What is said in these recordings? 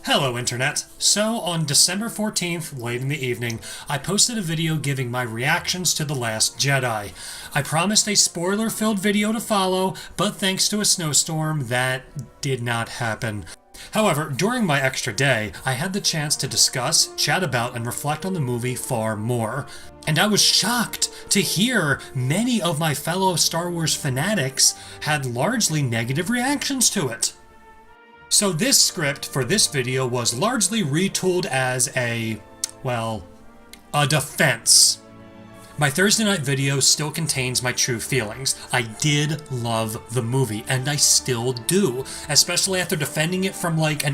Hello Internet! So, on December 14th, late in the evening, I posted a video giving my reactions to The Last Jedi. I promised a spoiler-filled video to follow, but thanks to a snowstorm, that did not happen. However, during my extra day, I had the chance to discuss, chat about, and reflect on the movie far more. And I was shocked to hear many of my fellow Star Wars fanatics had largely negative reactions to it. So this script for this video was largely retooled as a defense. My Thursday night video still contains my true feelings. I did love the movie, and I still do, especially after defending it from like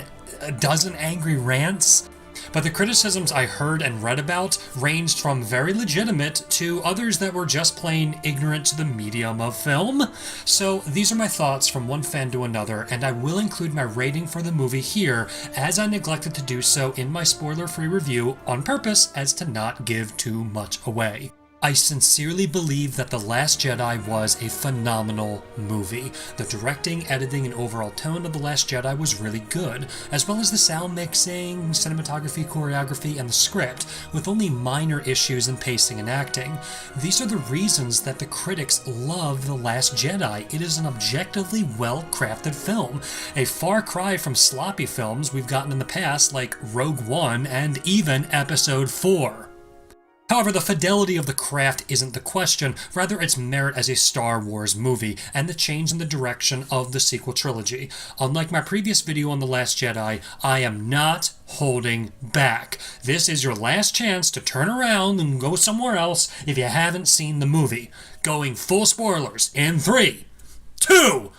a dozen angry rants. But the criticisms I heard and read about ranged from very legitimate to others that were just plain ignorant to the medium of film. So these are my thoughts from one fan to another, and I will include my rating for the movie here, as I neglected to do so in my spoiler-free review on purpose as to not give too much away. I sincerely believe that The Last Jedi was a phenomenal movie. The directing, editing, and overall tone of The Last Jedi was really good, as well as the sound mixing, cinematography, choreography, and the script, with only minor issues in pacing and acting. These are the reasons that the critics love The Last Jedi. It is an objectively well-crafted film, a far cry from sloppy films we've gotten in the past like Rogue One and even Episode 4. However, the fidelity of the craft isn't the question, rather its merit as a Star Wars movie, and the change in the direction of the sequel trilogy. Unlike my previous video on The Last Jedi, I am not holding back. This is your last chance to turn around and go somewhere else if you haven't seen the movie. Going full spoilers in 3, 2,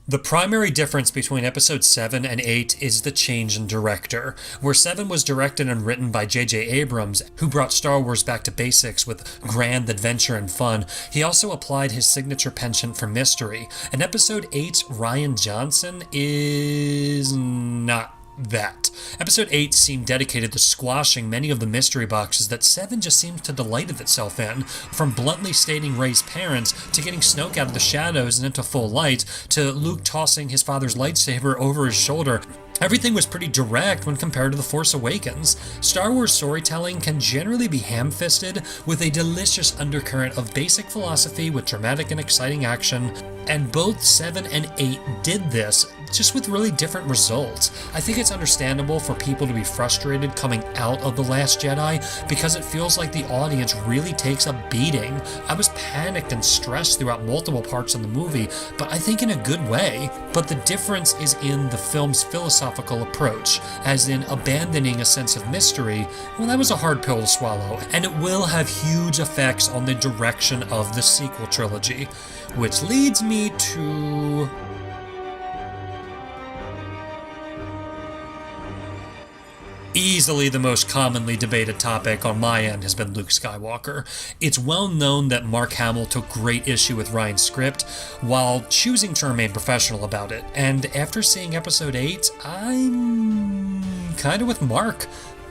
The primary difference between Episode 7 and 8 is the change in director. Where 7 was directed and written by J.J. Abrams, who brought Star Wars back to basics with grand adventure and fun, he also applied his signature penchant for mystery. And Episode 8's Rian Johnson is not that. Episode 8 seemed dedicated to squashing many of the mystery boxes that 7 just seems to delight of itself in, from bluntly stating Rey's parents, to getting Snoke out of the shadows and into full light, to Luke tossing his father's lightsaber over his shoulder. Everything was pretty direct when compared to The Force Awakens. Star Wars storytelling can generally be ham-fisted with a delicious undercurrent of basic philosophy with dramatic and exciting action, and both 7 and 8 did this, just with really different results. I think it's understandable for people to be frustrated coming out of The Last Jedi because it feels like the audience really takes a beating. I was panicked and stressed throughout multiple parts of the movie, but I think in a good way. But the difference is in the film's philosophical approach, as in abandoning a sense of mystery. Well, that was a hard pill to swallow, and it will have huge effects on the direction of the sequel trilogy. Which leads me to easily the most commonly debated topic on my end has been Luke Skywalker. It's well known that Mark Hamill took great issue with Rian's script, while choosing to remain professional about it, and after seeing Episode 8, I'm kinda with Mark.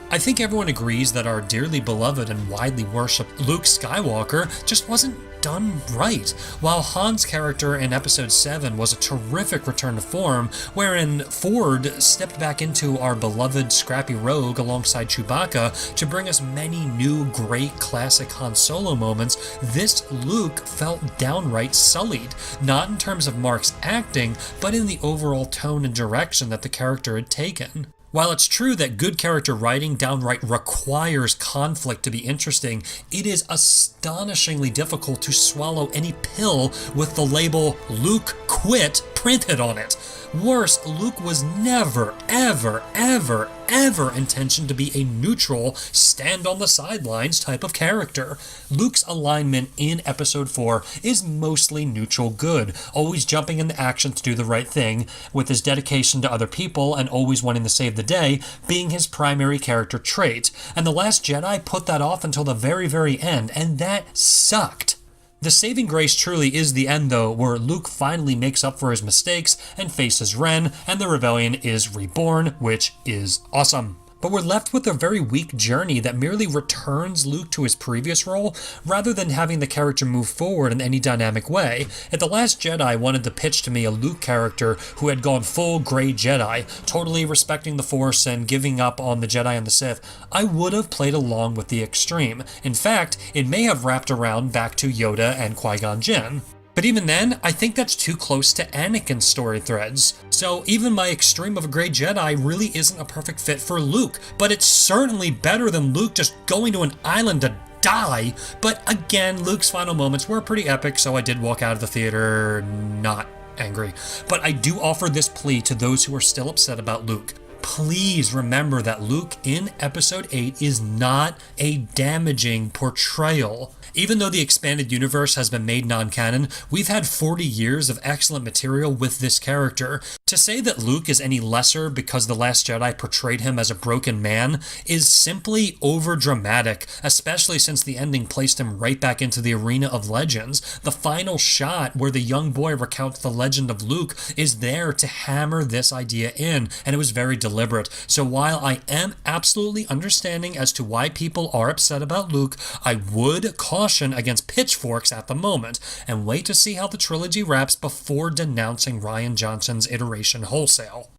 I think everyone agrees that our dearly beloved and widely worshipped Luke Skywalker just wasn't done right. While Han's character in Episode 7 was a terrific return to form, wherein Ford stepped back into our beloved scrappy rogue alongside Chewbacca to bring us many new great classic Han Solo moments, this Luke felt downright sullied, not in terms of Mark's acting, but in the overall tone and direction that the character had taken. While it's true that good character writing downright requires conflict to be interesting, it is astonishingly difficult to swallow any pill with the label "Luke quit" printed on it. Worse, Luke was never, ever, ever, ever intentioned to be a neutral, stand-on-the-sidelines type of character. Luke's alignment in Episode 4 is mostly neutral good, always jumping into action to do the right thing, with his dedication to other people and always wanting to save the day being his primary character trait. And The Last Jedi put that off until the very, very end, and that sucked. The saving grace truly is the end, though, where Luke finally makes up for his mistakes and faces Ren, and the rebellion is reborn, which is awesome. but we're left with a very weak journey that merely returns Luke to his previous role, rather than having the character move forward in any dynamic way. If The Last Jedi wanted to pitch to me a Luke character who had gone full Grey Jedi, totally respecting the Force and giving up on the Jedi and the Sith, I would have played along with the extreme. In fact, it may have wrapped around back to Yoda and Qui-Gon Jinn. But even then, I think that's too close to Anakin's story threads. So even my extreme of a Grey Jedi really isn't a perfect fit for Luke, but it's certainly better than Luke just going to an island to die. But again, Luke's final moments were pretty epic, so I did walk out of the theater not angry. But I do offer this plea to those who are still upset about Luke. Please remember that Luke in Episode 8 is not a damaging portrayal. Even though the expanded universe has been made non-canon, we've had 40 years of excellent material with this character. To say that Luke is any lesser because The Last Jedi portrayed him as a broken man is simply overdramatic, especially since the ending placed him right back into the arena of legends. The final shot where the young boy recounts the legend of Luke is there to hammer this idea in, and it was very deliberate. So while I am absolutely understanding as to why people are upset about Luke, I would caution against pitchforks at the moment, and wait to see how the trilogy wraps before denouncing Rian Johnson's iteration wholesale.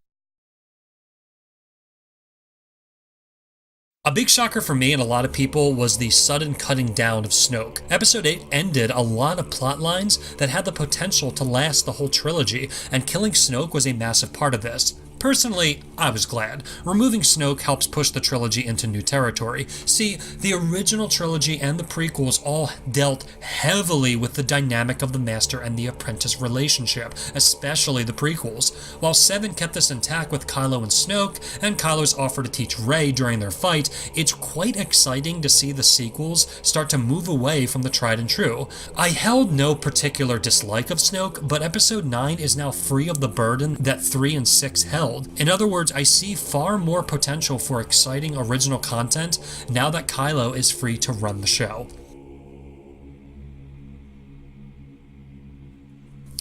A big shocker for me and a lot of people was the sudden cutting down of Snoke. Episode 8 ended a lot of plot lines that had the potential to last the whole trilogy, and killing Snoke was a massive part of this. Personally, I was glad. Removing Snoke helps push the trilogy into new territory. See, the original trilogy and the prequels all dealt heavily with the dynamic of the Master and the Apprentice relationship, especially the prequels, while 7 kept this intact with Kylo and Snoke, and Kylo's offer to teach Rey during their fight. It's quite exciting to see the sequels start to move away from the tried and true. I held no particular dislike of Snoke, but Episode 9 is now free of the burden that 3 and 6 held. In other words, I see far more potential for exciting original content now that Kylo is free to run the show.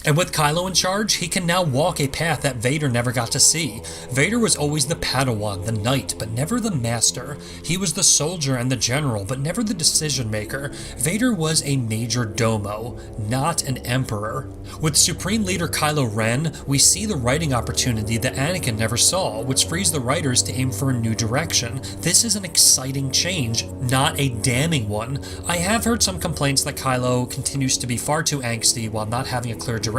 And with Kylo in charge, he can now walk a path that Vader never got to see. Vader was always the Padawan, the knight, but never the master. He was the soldier and the general, but never the decision maker. Vader was a major domo, not an emperor. With Supreme Leader Kylo Ren, we see the writing opportunity that Anakin never saw, which frees the writers to aim for a new direction. This is an exciting change, not a damning one. I have heard some complaints that Kylo continues to be far too angsty while not having a clear direction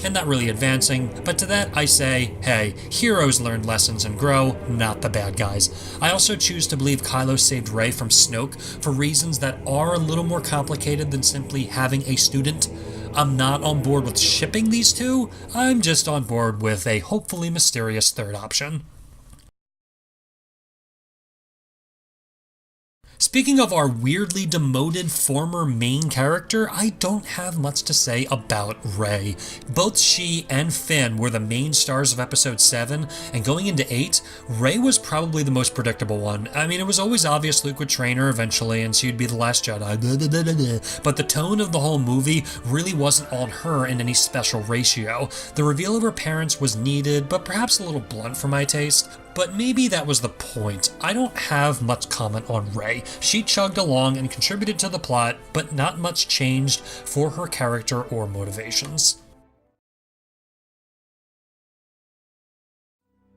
and not really advancing, but to that I say, hey, heroes learn lessons and grow, not the bad guys. I also choose to believe Kylo saved Rey from Snoke for reasons that are a little more complicated than simply having a student. I'm not on board with shipping these two, I'm just on board with a hopefully mysterious third option. Speaking of our weirdly demoted former main character, I don't have much to say about Rey. Both she and Finn were the main stars of Episode 7, and going into 8, Rey was probably the most predictable one. I mean, it was always obvious Luke would train her eventually, and she'd be the last Jedi, but the tone of the whole movie really wasn't on her in any special ratio. The reveal of her parents was needed, but perhaps a little blunt for my taste. But maybe that was the point. I don't have much comment on Rey. She chugged along and contributed to the plot, but not much changed for her character or motivations.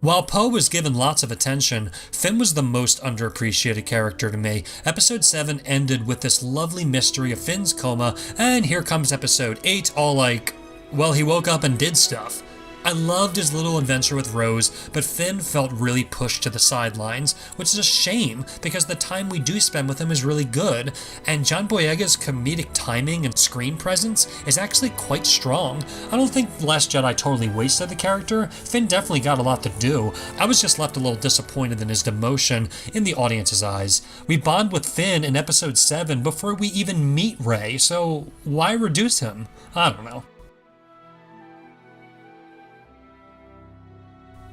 While Poe was given lots of attention, Finn was the most underappreciated character to me. Episode 7 ended with this lovely mystery of Finn's coma, and here comes Episode 8 all like, well, he woke up and did stuff. I loved his little adventure with Rose, but Finn felt really pushed to the sidelines, which is a shame because the time we do spend with him is really good, and John Boyega's comedic timing and screen presence is actually quite strong. I don't think The Last Jedi totally wasted the character. Finn definitely got a lot to do. I was just left a little disappointed in his demotion in the audience's eyes. We bond with Finn in Episode 7 before we even meet Rey, so why reduce him? I don't know.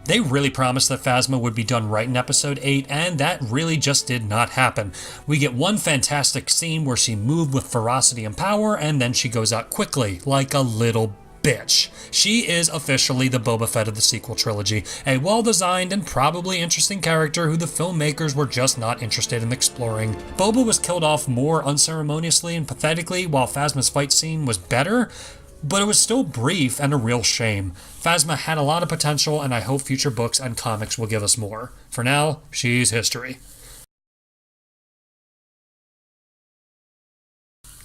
They really promised that Phasma would be done right in Episode 8, and that really just did not happen. We get one fantastic scene where she moved with ferocity and power, and then she goes out quickly, like a little bitch. She is officially the Boba Fett of the sequel trilogy, a well-designed and probably interesting character who the filmmakers were just not interested in exploring. Boba was killed off more unceremoniously and pathetically, while Phasma's fight scene was better, but it was still brief and a real shame. Phasma had a lot of potential, and I hope future books and comics will give us more. For now, she's history.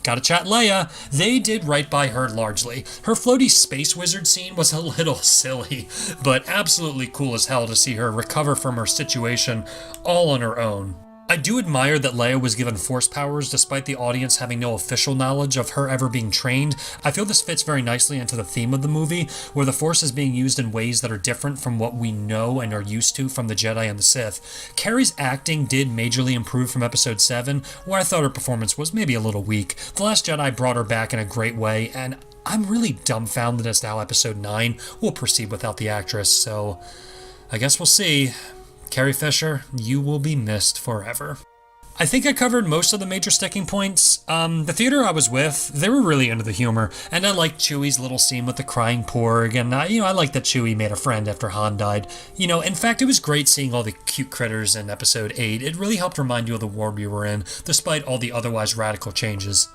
Gotta chat Leia. They did right by her largely. Her floaty space wizard scene was a little silly, but absolutely cool as hell to see her recover from her situation all on her own. I do admire that Leia was given force powers despite the audience having no official knowledge of her ever being trained. I feel this fits very nicely into the theme of the movie, where the force is being used in ways that are different from what we know and are used to from the Jedi and the Sith. Carrie's acting did majorly improve from episode 7, where I thought her performance was maybe a little weak. The Last Jedi brought her back in a great way, and I'm really dumbfounded as to how episode 9 will proceed without the actress, so I guess we'll see. Carrie Fisher, you will be missed forever. I think I covered most of the major sticking points. The theater I was with, they were really into the humor, and I liked Chewie's little scene with the crying porg, and I liked that Chewie made a friend after Han died. In fact, it was great seeing all the cute critters in episode 8. It really helped remind you of the world we were in, despite all the otherwise radical changes.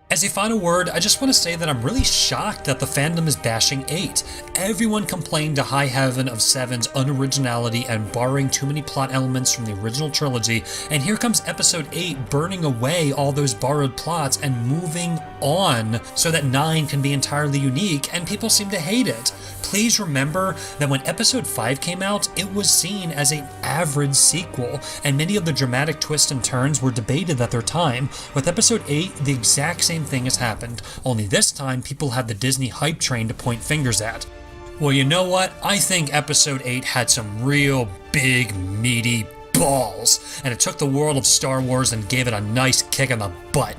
As a final word, I just want to say that I'm really shocked that the fandom is bashing 8. Everyone complained to high heaven of 7's unoriginality and borrowing too many plot elements from the original trilogy, and here comes episode 8 burning away all those borrowed plots and moving on so that 9 can be entirely unique, and people seem to hate it. Please remember that when episode 5 came out, it was seen as an average sequel, and many of the dramatic twists and turns were debated at their time. With episode 8, the exact same thing has happened, only this time people had the Disney hype train to point fingers at. Well, you know what? I think episode 8 had some real big, meaty balls, and it took the world of Star Wars and gave it a nice kick in the butt.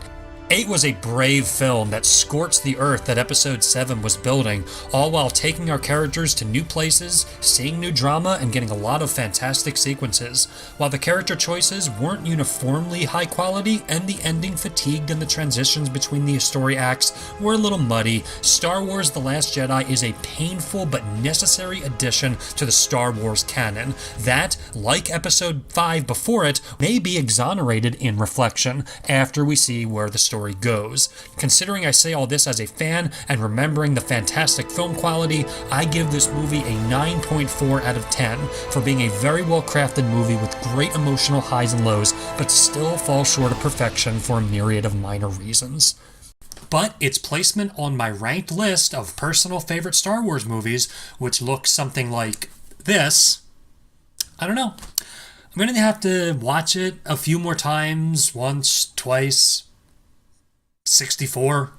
8 was a brave film that scorched the earth that episode 7 was building, all while taking our characters to new places, seeing new drama, and getting a lot of fantastic sequences. While the character choices weren't uniformly high quality, and the ending fatigued and the transitions between the story acts were a little muddy, Star Wars The Last Jedi is a painful but necessary addition to the Star Wars canon that, like episode 5 before it, may be exonerated in reflection after we see where the story goes. Considering I say all this as a fan and remembering the fantastic film quality, I give this movie a 9.4 out of 10 for being a very well crafted movie with great emotional highs and lows, but still falls short of perfection for a myriad of minor reasons. But its placement on my ranked list of personal favorite Star Wars movies, which looks something like this, I don't know. I'm going to have to watch it a few more times, once, twice, 64.